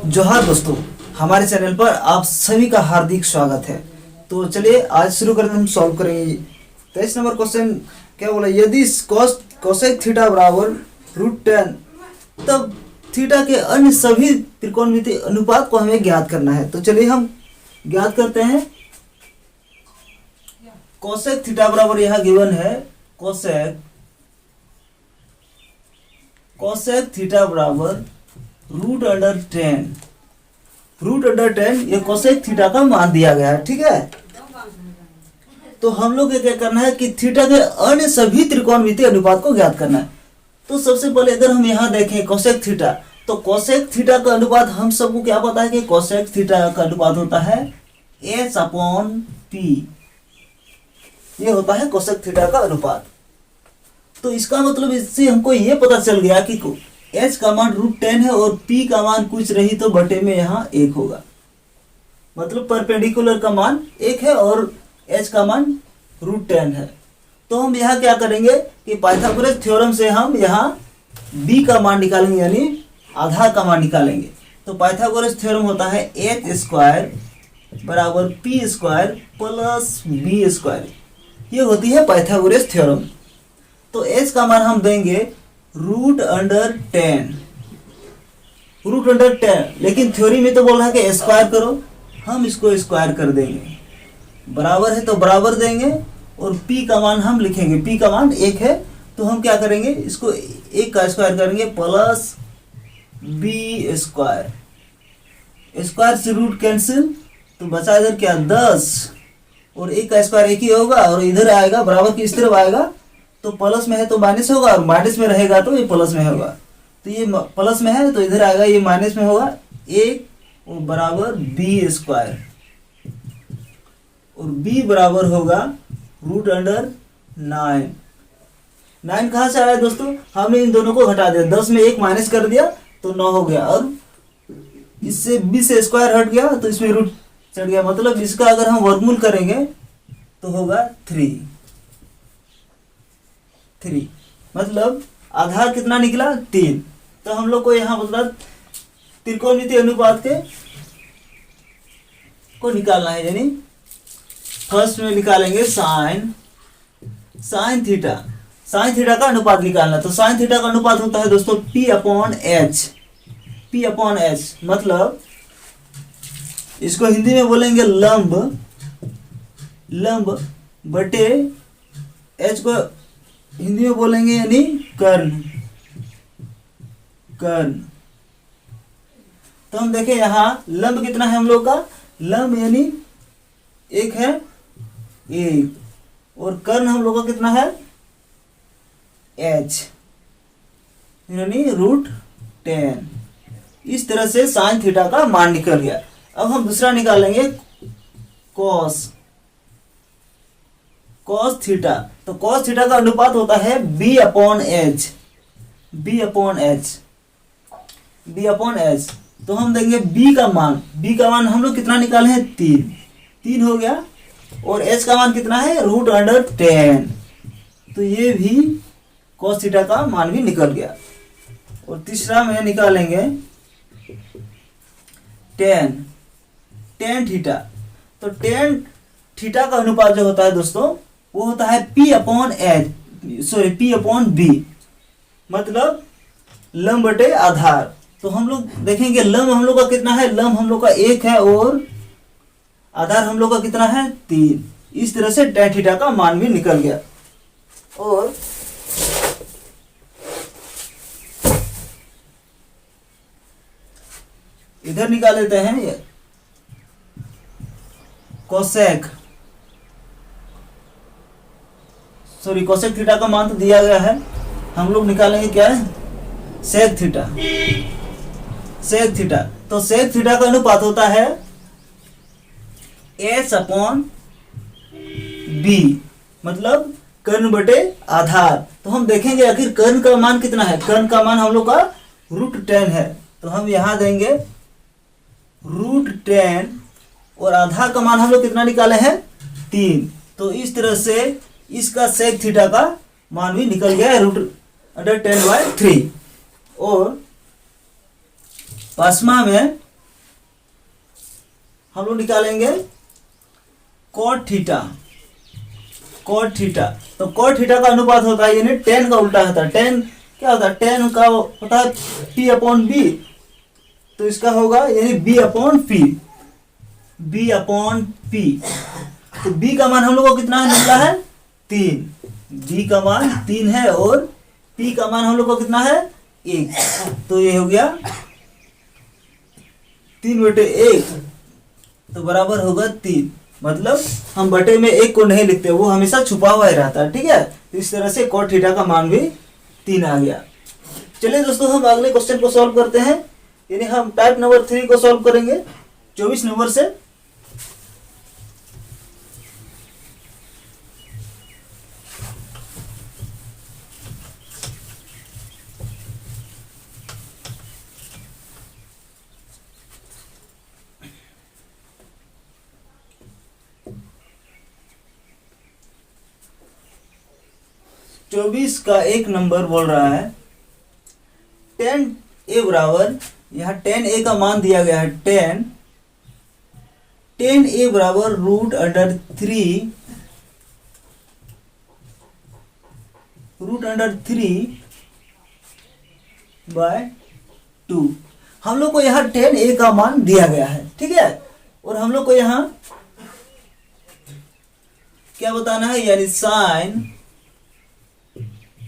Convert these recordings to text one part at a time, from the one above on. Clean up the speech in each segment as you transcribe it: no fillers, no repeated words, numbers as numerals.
जोहार दोस्तों, हमारे चैनल पर आप सभी का हार्दिक स्वागत है। तो चलिए आज शुरू करते हम सॉल्व करेंगे 23 नंबर क्वेश्चन। क्या बोला, यदि कोसेक थीटा बराबर √10 तब थीटा के अन्य सभी त्रिकोणमितीय अनुपात को हमें ज्ञात करना है। तो चलिए हम ज्ञात करते हैं। कोसेक थीटा बराबर यहाँ गिवन है कोसेक थीटा बराबर √10 ये कोसेक थीटा का मान दिया गया है। ठीक है, तो हम लोग को क्या करना है कि थीटा के अन्य सभी त्रिकोणमितीय अनुपात को ज्ञात करना है। तो सबसे पहले अगर हम यहाँ देखें कोसेक थीटा, तो कोसेक थीटा का अनुपात हम सबको क्या पता है कि कोसेक थीटा का अनुपात होता है H/P। ये होता है कोसेक थीटा का अनुपात। तो इसका मतलब इससे हमको ये पता चल गया कि H का मान √10 है और P का मान कुछ रही तो बटे में यहाँ 1 होगा। मतलब परपेंडिकुलर का मान 1 है और H का मान √10 है। तो हम यहाँ क्या करेंगे कि पाइथागोरस थ्योरम से हम यहाँ B का मान निकालेंगे, यानी आधार का मान निकालेंगे। तो पाइथागोरस थ्योरम होता है H² बराबर P² प्लस B²। ये होती है पाइथागोरस थ्योरम। तो H का मान हम देंगे √10, लेकिन थ्योरी में तो बोल रहा है कि स्क्वायर करो, हम इसको स्क्वायर कर देंगे। बराबर है तो बराबर देंगे और P का मान हम लिखेंगे, P का मान 1 है तो हम क्या करेंगे, इसको 1 का स्क्वायर करेंगे प्लस B²। स्क्वायर से रूट कैंसिल, तो बचा इधर क्या 10 और 1 का स्क्वायर 1 ही होगा और इधर आएगा बराबर की इस तरफ आएगा तो प्लस में है तो माइनस होगा और माइनस में रहेगा तो ये प्लस में होगा। तो ये प्लस में है तो इधर आएगा, ये माइनस में होगा 1 और बराबर B² और B बराबर होगा √9। 9 कहाँ से आया दोस्तों, हमने इन दोनों को घटा दिया, 10 में 1 माइनस कर दिया तो 9 हो गया और इससे B से स्क्वायर हट गया तो इसमें रूट चढ़ गया। मतलब इसका अगर हम वर्गमूल करेंगे तो होगा 3। मतलब आधार कितना निकला 3। तो हम लोग को यहाँ मतलब त्रिकोणमितीय अनुपात के को निकालना है, यानी फर्स्ट में निकालेंगे साइन थीटा का अनुपात निकालना। तो साइन थीटा का अनुपात होता है दोस्तों P/H। मतलब इसको हिंदी में बोलेंगे लंब बटे H को हिंदी में बोलेंगे यानी कर्ण। तो हम देखें यहाँ लंब कितना है हम लोग का, लंब यानी 1 है 1 और कर्ण हम लोग का कितना है H यानी √10। इस तरह से साइन थीटा का मान निकल गया। अब हम दूसरा निकालेंगे कॉस थीटा। तो कॉस थीटा का अनुपात होता है B/H। तो हम देंगे B का मान हम लोग कितना निकाले हैं 3 हो गया और H का मान कितना है √10। तो ये भी कॉस थीटा का मान भी निकल गया। और तीसरा में निकालेंगे टेन थीटा। तो टेन थीटा का अनुपात जो होता है दोस्तों वो होता है P/B। मतलब लंब बटे आधार। तो हम लोग देखेंगे लंब हम लोग का कितना है, लंब हम लोग का 1 है और आधार हम लोग का कितना है 3। इस तरह से tan थीटा का मान भी निकल गया। और इधर निकाल लेते हैं कोसेक थीटा का मान तो दिया गया है, हम लोग निकालेंगे क्या है सेक थीटा। तो सेक थीटा का अनुपात होता है H/B। मतलब कर्ण बटे आधार। तो हम देखेंगे आखिर कर्ण का मान कितना है, कर्ण का मान हम लोग का √10 है। तो हम यहां देंगे √10 और आधार का मान हम लोग कितना निकाले हैं 3। तो इस तरह से इसका सेक थीटा का मान भी निकल गया है √10/3। और पांचवा में हम लोग निकालेंगे कॉट थीटा। कॉट थीटा, तो कॉट थीटा का अनुपात होता है यानी टेन का उल्टा होता है। टेन क्या होता है? टेन का होता है पी अपॉन बी, तो इसका होगा यानी B upon P. B upon P, तो बी का मान हम लोग को कितना है निकला है? 3। बी का मान 3 है और पी का मान हम लोग को कितना है? 1। तो ये हो गया 3/1, तो बराबर होगा 3। मतलब हम बटे में 1 को नहीं लिखते, वो हमेशा छुपा हुआ ही रहता है। ठीक है, तो इस तरह से कॉट थीटा का मान भी 3 आ गया। चलिए दोस्तों, हम अगले क्वेश्चन को सॉल्व करते हैं, यानी हम टाइप नंबर 3 को सॉल्व करेंगे 24 नंबर से। चौबीस का एक नंबर बोल रहा है 10a बराबर, यहाँ 10a का मान दिया गया है 10a बराबर √3/2। हम लोग को यहाँ 10a का मान दिया गया है, ठीक है, और हम लोग को यहाँ क्या बताना है, यानी sine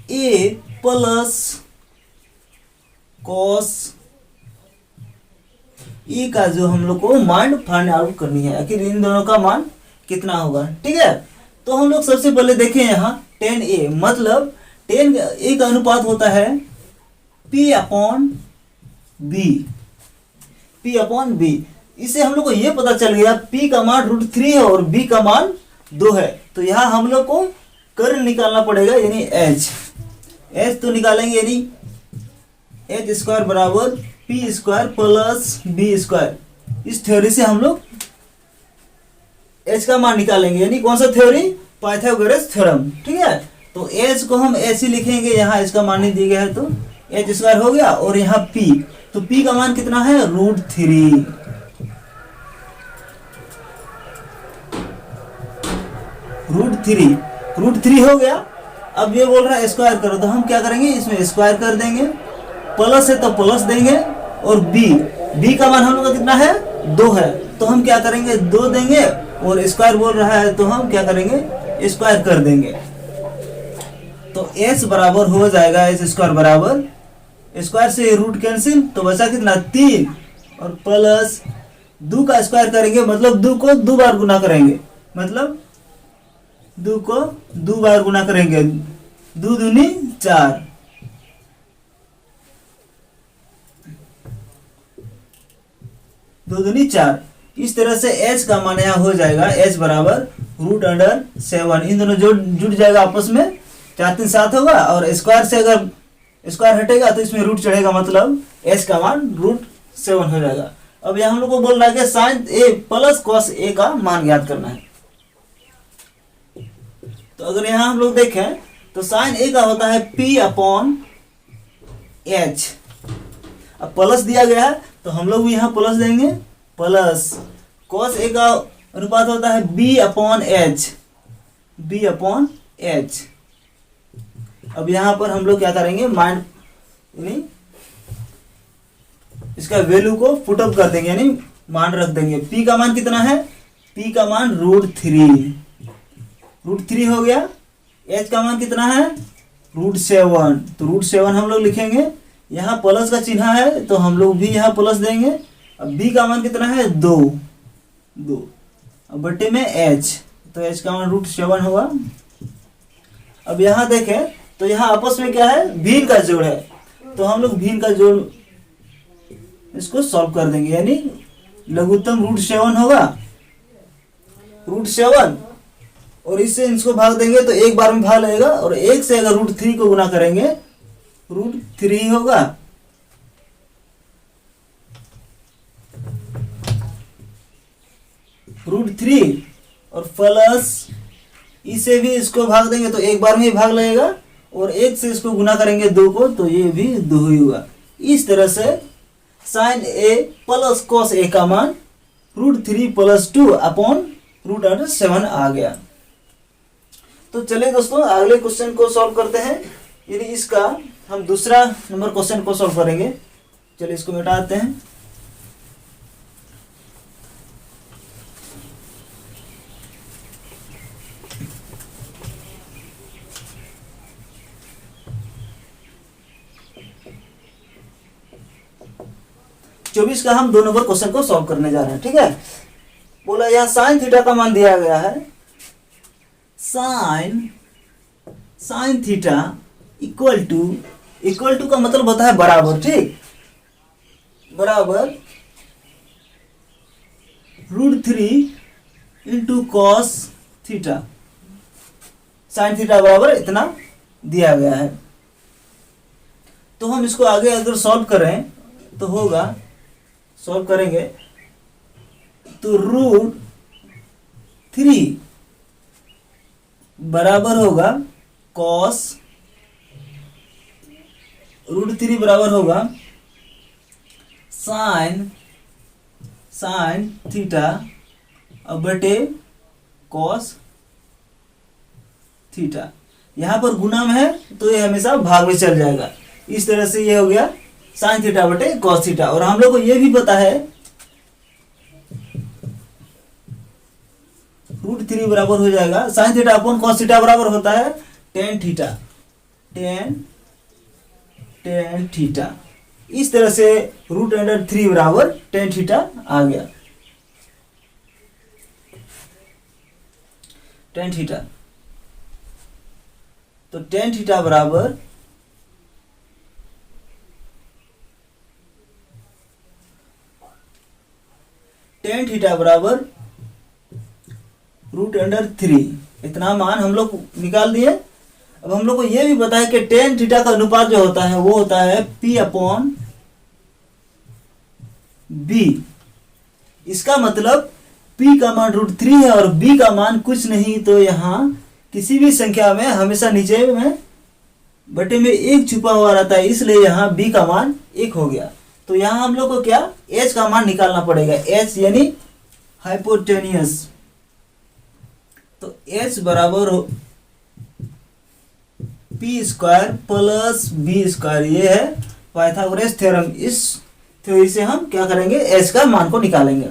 a plus cos e का जो हम लोग को मान फाइंड आउट करनी है, आखिर इन दोनों का मान कितना होगा। ठीक है, तो हम लोग सबसे पहले देखें यहाँ 10a, मतलब 10a का अनुपात होता है p अपॉन b। इससे हम लोग को ये पता चल गया p का मान √3 है और b का मान 2 है। तो यहाँ हम लोग को कर्ल निकालना पड़ेगा, यानी h तो निकालेंगे, यानी h² बराबर p² प्लस b²। इस थ्योरी से हम लोग h का मान निकालेंगे, यानी कौन सा थ्योरी? Pythagoras theorem. ठीक है, तो h को हम ऐसे लिखेंगे, यहाँ h का मान नहीं दिया गया है तो h² हो गया, और यहाँ p, तो p का मान कितना है? √3। √3 हो गया। अब ये बोल रहा है स्क्वायर करो, तो हम क्या करेंगे, इसमें स्क्वायर कर देंगे, प्लस है तो प्लस देंगे, और b का मान हम लोग का कितना है? 2 है, तो हम क्या करेंगे, 2 देंगे, और स्क्वायर बोल रहा है तो हम क्या करेंगे, स्क्वायर कर देंगे। तो s बराबर हो जाएगा h² बराबर, स्क्वायर से रूट कैंसिल, तो बचा कितना? 3, और प्लस 2 का स्क्वायर करेंगे, मतलब 2 को 2 बार गुना करेंगे, मतलब 2 को 2 बार गुना करेंगे, 2 दूनी 4, 2 दूनी 4। इस तरह से h का मान यहाँ हो जाएगा, h बराबर √7। इन दोनों जुड़ जाएगा आपस में, 4 3 7 होगा, और स्क्वायर से अगर स्क्वायर हटेगा तो इसमें रूट चढ़ेगा, मतलब h का मान √7 हो जाएगा। अब यहाँ हम लोग को बोल रहा है कि sine a plus cos a का मान ज्ञात करना है। तो अगर यहाँ हम लोग देखें तो साइन a का होता है p अपॉन h। अब प्लस दिया गया है तो हम लोग भी यहाँ प्लस देंगे, प्लस कॉस a का अनुपात होता है b अपॉन h। अब यहाँ पर हम लोग क्या करेंगे, माइंड यानी इसका वैल्यू को पुट अप कर देंगे, यानी मान रख देंगे। p का मान कितना है? p का मान √3 हो गया। h का मान कितना है? √7। तो √7 हम लोग लिखेंगे, यहाँ प्लस का चिन्ह है तो हम लोग भी यहाँ प्लस देंगे। अब b का मान कितना है? 2। अब बट्टे में h, तो h का मान √7 होगा। अब यहाँ देखें तो यहाँ आपस में क्या है? भिन्न का जोड़ है, तो हम लोग भिन्न का जोड़ इसको सॉल्व कर देंगे, यानी लघुत्तम √7 होगा, √7, और इससे इसको भाग देंगे तो एक बार में भाग लगेगा, और 1 से अगर √3 को गुना करेंगे √3 होगा। √3 और प्लस इसे भी इसको भाग देंगे तो एक बार में ही भाग लगेगा, और 1 से इसको गुना करेंगे 2 को, तो ये भी 2 ही हुआ। इस तरह से sine a plus cos a का मान √3 + 2 अपॉन √7 आ गया। तो चलिए दोस्तों अगले क्वेश्चन को सॉल्व करते हैं। यदि इसका हम दूसरा नंबर क्वेश्चन को सॉल्व करेंगे। चलिए इसको मिटाते हैं। चौबीस का हम 2 नंबर क्वेश्चन को सॉल्व करने जा रहे हैं। ठीक है, बोला यहाँ साइन थीटा का मान दिया गया है। साइन थीटा इक्वल टू का मतलब होता है बराबर। ठीक, बराबर √3 into cos theta. Sine theta बराबर इतना दिया गया है। तो हम इसको आगे अगर सॉल्व करें तो होगा, सॉल्व करेंगे तो √3 बराबर होगा कॉस, √3 बराबर होगा साइन थीटा और बटे कॉस थीटा। यहां पर गुना में है तो ये हमेशा भाग में चल जाएगा। इस तरह से ये हो गया साइन थीटा बटे कॉस थीटा। और हम लोग को ये भी पता है √3 बराबर हो जाएगा sine theta upon cos theta बराबर होता है टेन थीटा। इस तरह से √3 बराबर टेन थीटा आ गया। टेन थीटा, तो टेन थीटा बराबर √3 इतना मान हम लोग निकाल दिए। अब हम लोग को यह भी पता है कि टेन थीटा का अनुपात जो होता है वो होता है P/B। इसका मतलब P का मान √3 है और B का मान कुछ नहीं, तो यहाँ किसी भी संख्या में हमेशा नीचे में बटे में 1 छुपा हुआ रहता है, इसलिए यहाँ B का मान 1 हो गया। तो यहाँ हम लोग को क्या H का मान निकालना पड़ेगा। H यानी हाइपोटेनियस। तो H बराबर हो P² + B²। ये है पाइथागोरस थ्योरम। इस थ्योरी से हम क्या करेंगे, H का मान को निकालेंगे।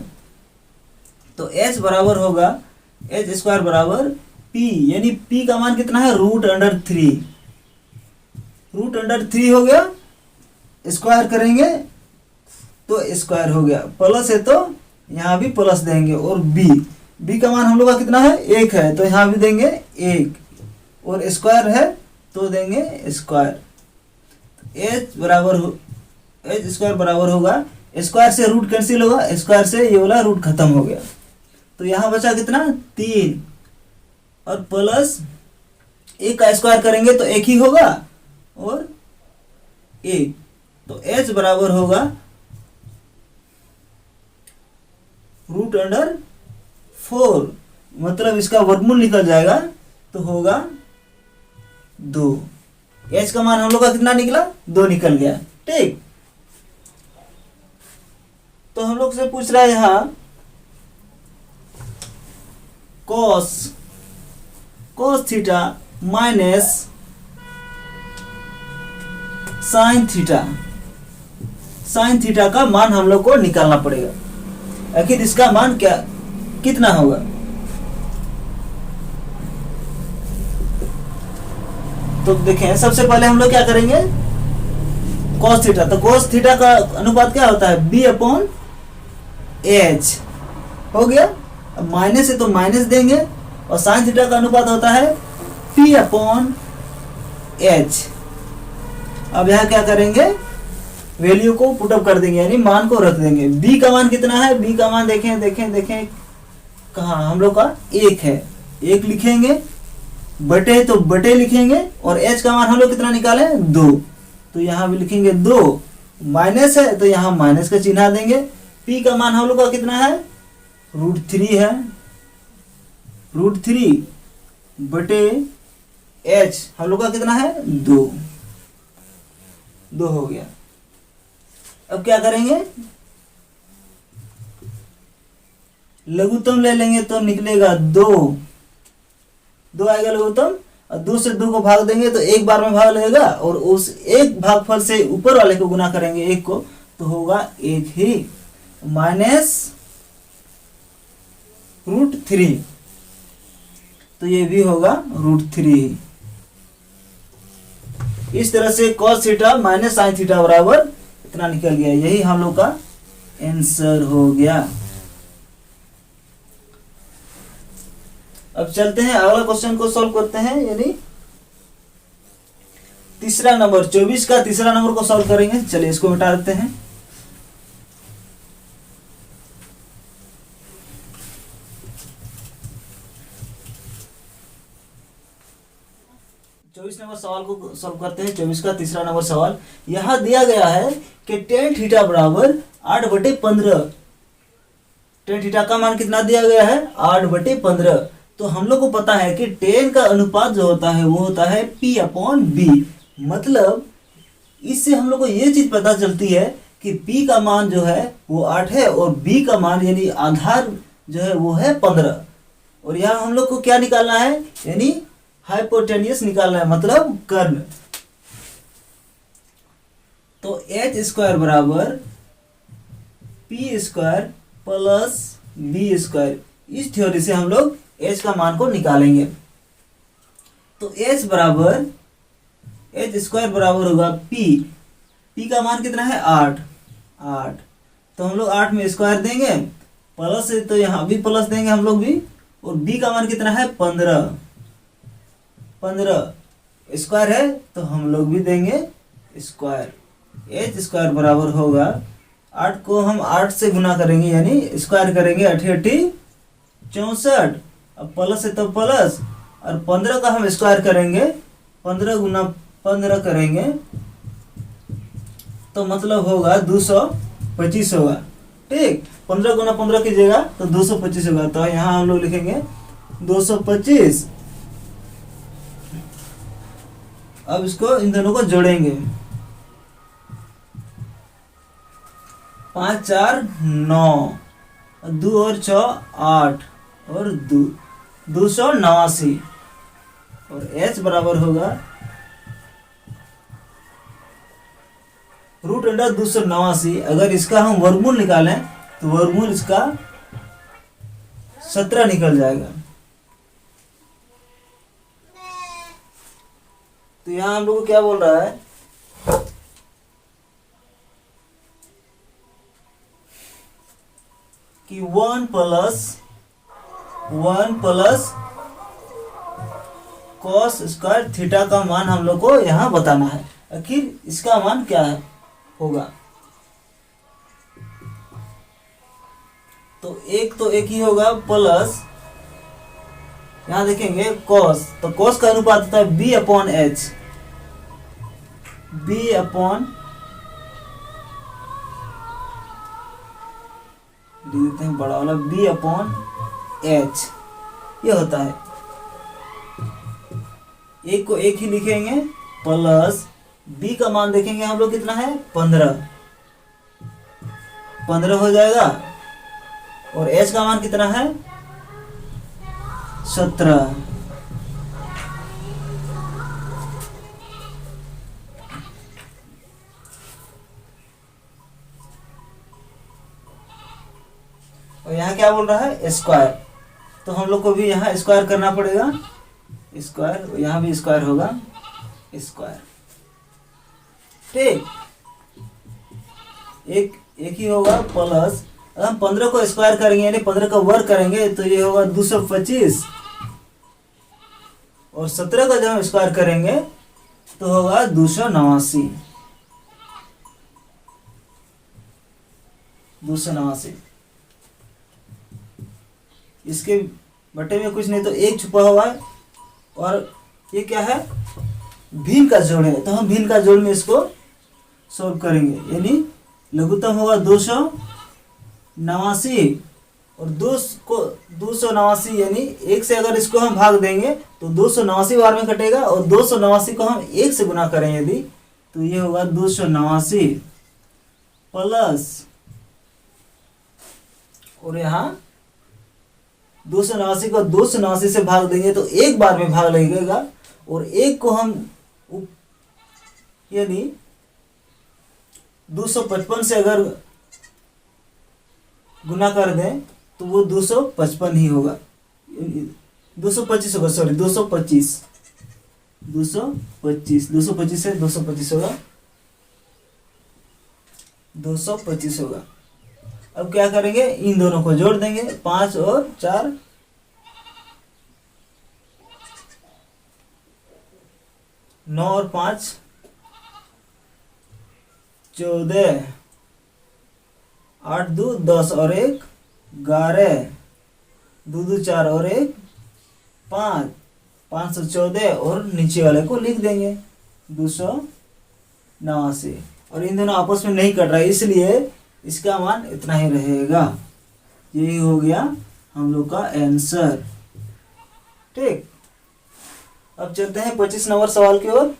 तो H बराबर होगा H² बराबर P, यानी P का मान कितना है √3। √3 हो गया, स्क्वायर करेंगे तो स्क्वायर हो गया, प्लस है तो यहाँ भी प्लस देंगे। और B का मान हम लोग का कितना है 1 है, तो यहाँ भी देंगे 1, और स्क्वायर है तो देंगे स्क्वायर। H स्क्वायर बराबर होगा, स्क्वायर से रूट कैंसिल होगा, स्क्वायर से ये वाला रूट खत्म हो गया। तो यहाँ बचा कितना 3, और प्लस 1 का स्क्वायर करेंगे तो 1 ही होगा, और 1। तो H बराबर होगा √4, मतलब इसका वर्गमूल निकल जाएगा तो होगा 2। H का मान हम लोग का कितना निकला 2 निकल गया। ठीक, तो हम लोग से पूछ रहा है यहाँ cos theta minus sine theta का मान हम लोग को निकालना पड़ेगा। आखिर इसका मान क्या कितना होगा। तो देखें, सबसे पहले हम लोग क्या करेंगे cos थीटा। तो cos थीटा का अनुपात क्या होता है B/H हो गया। अब माइनस है तो माइनस देंगे, और साइन थीटा का अनुपात होता है P/H। अब यहाँ क्या करेंगे, वैल्यू को पुटअप कर देंगे, यानी मान को रख देंगे। B का मान कितना है, B का मान देखें कहाँ हम लोग का 1 है, 1 लिखेंगे, बटे तो बटे लिखेंगे, और H का मान हम लोग कितना निकाले 2, तो यहाँ भी लिखेंगे 2। माइनस है तो यहाँ माइनस का चिन्ह देंगे। P का मान हम लोग का कितना है √3 है, √3 बटे H हम लोग का कितना है 2 हो गया। अब क्या करेंगे, लघुत्तम ले लेंगे तो निकलेगा 2, 2 आएगा लघुत्तम, और 2 से 2 को भाग देंगे तो एक बार में भाग लगेगा, और उस एक भागफल से ऊपर वाले को गुना करेंगे 1 को, तो होगा 1 ही, -√3, तो ये भी होगा √3। इस तरह से cos theta minus sin theta बराबर इतना निकल गया। यही हम लोग का आंसर हो गया। अब चलते हैं अगला क्वेश्चन को सॉल्व करते हैं, यानी तीसरा नंबर 24 का तीसरा नंबर को सॉल्व करेंगे। चलिए इसको मिटा देते हैं। नंबर सवाल को सॉल्व करते हैं। 24 का तीसरा नंबर सवाल यहां दिया गया है कि tan थीटा बराबर 8/15। tan थीटा का मान कितना दिया गया है? 8/15। तो हम लोग को पता है कि tan का अनुपात जो होता है वो होता है P/B। मतलब इससे हम लोग को ये चीज पता चलती है कि P का मान जो है वो 8 है और B का मान यानी आधार जो है वो है 15। और यहाँ हम लोग को क्या निकालना है? यानी हाइपोटेन्यूस निकालना है, मतलब कर्ण। तो h² बराबर P² प्लस B²। इस थ्योरी से हम लोग h का मान को निकालेंगे। तो h बराबर h² बराबर होगा P का मान कितना है? 8। तो हम लोग 8 में स्क्वायर देंगे, प्लस है तो यहाँ भी प्लस देंगे हम लोग भी, और B का मान कितना है? 15 स्क्वायर है तो हम लोग भी देंगे स्क्वायर। h² बराबर होगा 8 को हम 8 से गुना करेंगे यानी स्क्वायर करेंगे, 8 64, अब प्लस है तो प्लस, और 15 का हम स्क्वायर करेंगे, 15 गुना 15 करेंगे तो मतलब होगा 225 होगा। ठीक, 15 गुना 15 कीजिएगा तो 225 होगा। तो यहाँ हम लोग लिखेंगे 225। अब इसको इन दोनों को जोड़ेंगे, 5 4 9, 2 और 6 8, और 289, और h बराबर होगा √289। अगर इसका हम वर्गमूल निकालें तो वर्गमूल इसका 17 निकल जाएगा। तो यहाँ हम लोग को क्या बोल रहा है कि 1 प्लस cos स्क्वायर थीटा का मान हम लोग को यहाँ बताना है। आखिर इसका मान क्या है होगा? तो एक ही होगा, प्लस यहाँ देखेंगे cos, तो cos का अनुपात होता है B/H। देते हैं बड़ा वाला, B/H ये होता है। एक को एक ही लिखेंगे, प्लस B का मान देखेंगे हम लोग कितना है? 15 हो जाएगा, और H का मान कितना है? 17। और यहाँ क्या बोल रहा है? स्क्वायर। तो हम लोग को भी यहाँ स्क्वायर करना पड़ेगा, स्क्वायर, यहाँ भी स्क्वायर होगा, स्क्वायर। ठीक, एक ही होगा, प्लस अगर हम 15 को स्क्वायर करेंगे यानी 15 का वर्ग करेंगे तो ये होगा 225, और 17 का जब हम स्क्वायर करेंगे तो होगा 289। इसके बटे में कुछ नहीं तो एक छुपा हुआ है, और ये क्या है? भिन्न का जोड़ है, तो हम भिन्न का जोड़ में इसको सॉल्व करेंगे। यानी लघुत्तम होगा 289, और 289 यानी 1 से अगर इसको हम भाग देंगे तो 289 बार में कटेगा, और 289 को हम 1 से गुना करें यदि तो ये होगा 289 प्लस, और यहाँ 279 को 279 से भाग देंगे तो एक बार में भाग लगेगा, और एक को हम यानी 255 से अगर गुना कर दें तो वो 255 ही होगा, 225 होगा, सॉरी 225 से 225 होगा, 225 होगा। अब क्या करेंगे, इन दोनों को जोड़ देंगे, 5 और 4 9 और 5 14, 8 2 10 और 1 11, 2 2 4 और 1 5, 514, और नीचे वाले को लिख देंगे 289, और इन दोनों आपस में नहीं कट रहा है इसलिए इसका मान इतना ही रहेगा। यही हो गया हम लोग का आंसर। ठीक, अब चलते हैं 25 नंबर सवाल की ओर।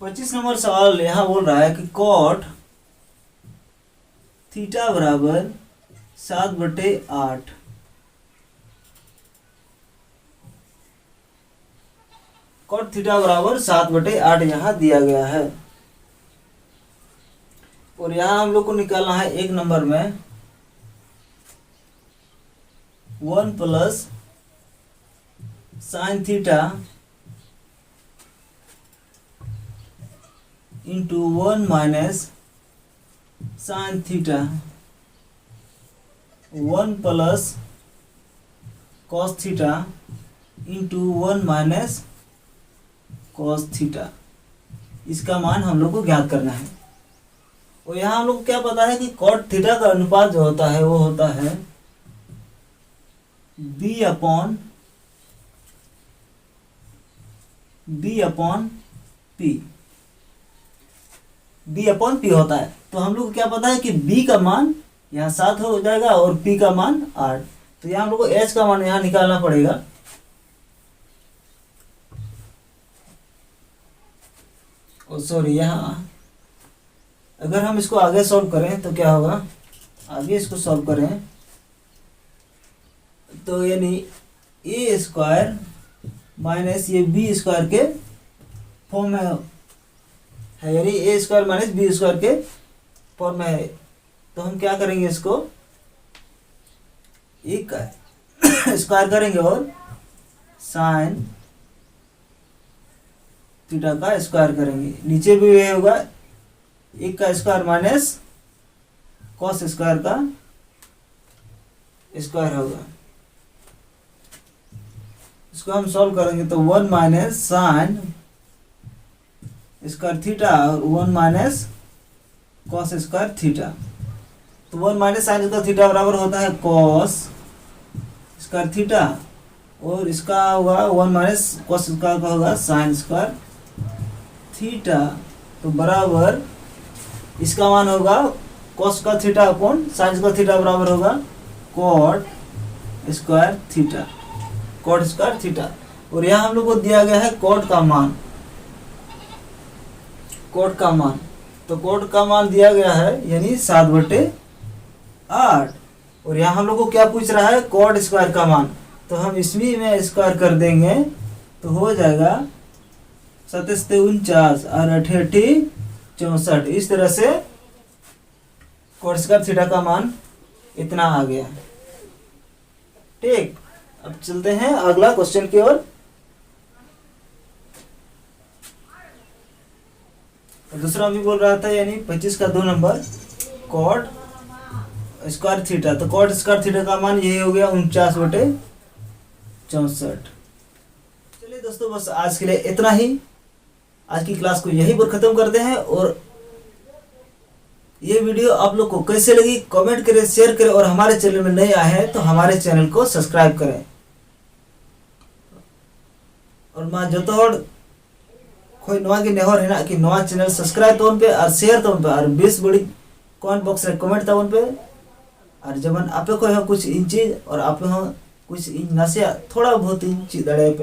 पच्चीस नंबर सवाल यहाँ बोल रहा है कि कॉट थीटा बराबर 7/8, कॉट थीटा बराबर 7/8 यहाँ दिया गया है, और यहाँ हम लोग को निकालना है एक नंबर में 1 plus sine theta into 1 minus sine theta, 1 plus cos theta into 1 minus cos theta. इसका मान हम लोग को ज्ञात करना है। और यहाँ हम लोग को क्या पता है कि कॉट थीटा का अनुपात जो होता है वो होता है बी अपॉन पी होता है। तो हम लोग को क्या पता है कि b का मान यहाँ 7 हो जाएगा और p का मान 8। तो यहाँ हम लोग को h का मान यहाँ निकालना पड़ेगा। और सॉरी, यहाँ अगर हम इसको आगे सॉल्व करें तो क्या होगा, आगे इसको सॉल्व करें तो यानी ए स्क्वायर माइनस ये बी स्क्वायर के फॉर्म में है, यानी ए स्क्वायर माइनस बी स्क्वायर के फॉर्म में है। तो हम क्या करेंगे, इसको एक स्क्वायर करेंगे और साइन थीटा का स्क्वायर करेंगे। नीचे भी ये होगा, एक का स्क्वायर माइनस कॉस स्क्वायर का स्क्वायर होगा। इसको हम सॉल्व करेंगे तो 1 माइनस साइन स्क्वायर थीटा और 1 माइनस कॉस स्क्वायर थीटा। तो 1 माइनस साइन स्क्वायर थीटा बराबर होता है कॉस स्क्वायर थीटा, और इसका होगा 1 माइनस कॉस स्क्वायर का होगा साइन स्क्वायर थीटा। तो बराबर इसका मान होगा cos square theta upon sine square theta बराबर होगा cot square theta, cot square theta. और यहाँ हम लोग को दिया गया है कॉट का मान, कॉट का मान। तो कॉट का मान दिया गया है यानी 7/8। और यहाँ हम लोग को क्या पूछ रहा है, कॉट स्क्वायर का मान। तो हम इसमें में स्क्वायर कर देंगे तो हो जाएगा 7 49 और 8 64। इस तरह से कॉट स्क्वायर थीटा का मान इतना आ गया। ठीक, अब चलते हैं अगला क्वेश्चन की ओर। दूसरा भी बोल रहा था यानी 25 का 2 नंबर कॉट स्क्वायर थीटा। तो कॉट स्क्वायर थीटा का मान यही हो गया 49/64। चलिए दोस्तों, बस आज के लिए इतना ही। आज की क्लास को यहीं पर खत्म करते हैं। और ये वीडियो आप लोग को कैसे लगी कमेंट करें, शेयर करें, और हमारे चैनल में नए आए हैं तो हमारे चैनल को सब्सक्राइब करें। और माँ जो खोई नवा की नेहर है कि नवा चैनल सब्सक्राइब तो पे और शेयर तो पे और बेस बड़ी कमेंट बॉक्स रे कमेंट ताबन पे और जबन आपे को कुछ इन चीज और आपे हो कुछ इन नसे थोड़ा बहुत इन चीज दड़े पे